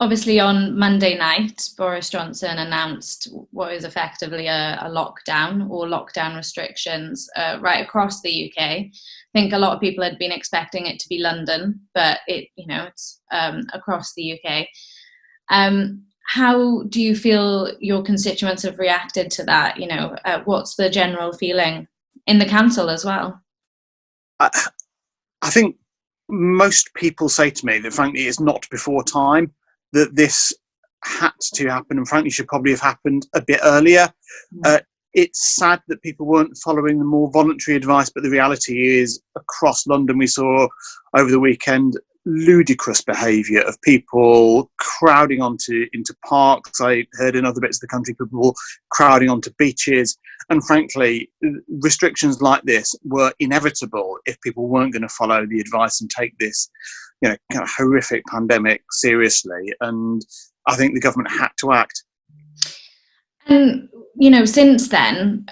Obviously, on Monday night, Boris Johnson announced what is effectively a lockdown or lockdown restrictions right across the UK. I think a lot of people had been expecting it to be London, but it's across the UK. How do you feel your constituents have reacted to that? What's the general feeling in the council as well? I, I think most people say to me that, frankly, it's not before time, that this had to happen, and frankly should probably have happened a bit earlier. It's sad that people weren't following the more voluntary advice, but the reality is across London we saw over the weekend ludicrous behaviour of people crowding into parks. I heard in other bits of the country people crowding onto beaches, and frankly restrictions like this were inevitable if people weren't going to follow the advice and take this kind of horrific pandemic seriously. And I think the government had to act. And since then,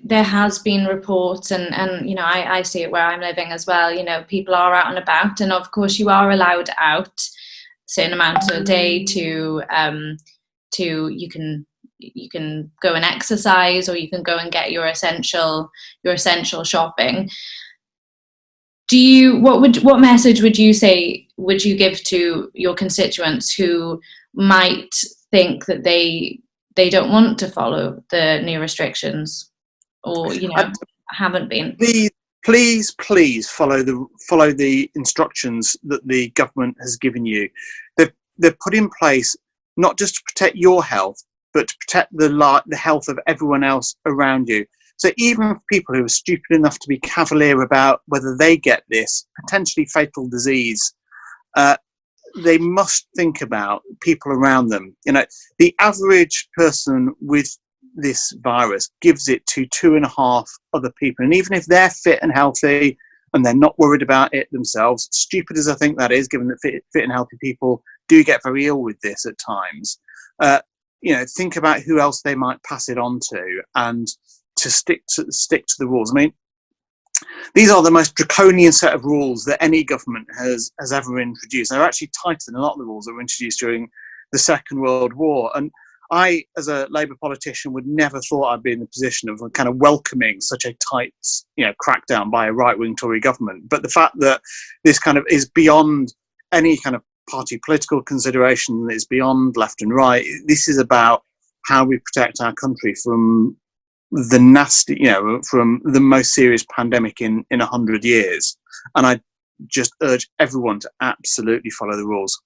there has been reports, and I see it where I'm living as well. People are out and about, and of course, you are allowed out a certain amount a day to you can go and exercise, or you can go and get your essential shopping. What message would you give to your constituents who might think that they don't want to follow the new restrictions, or haven't been? Please follow the instructions that the government has given you. They've put in place not just to protect your health, but to protect the health of everyone else around you. So even for people who are stupid enough to be cavalier about whether they get this potentially fatal disease, they must think about people around them. The average person with this virus gives it to 2.5 other people. And even if they're fit and healthy and they're not worried about it themselves, stupid as I think that is, given that fit and healthy people do get very ill with this at times, think about who else they might pass it on to, and to stick to the rules. I mean, these are the most draconian set of rules that any government has ever introduced. They're actually tighter than a lot of the rules that were introduced during the Second World War. And I, as a Labour politician, would never thought I'd be in the position of kind of welcoming such a tight, crackdown by a right-wing Tory government. But the fact that this kind of is beyond any kind of party political consideration, is beyond left and right. This is about how we protect our country from the nasty, from the most serious pandemic in 100 years. And I just urge everyone to absolutely follow the rules.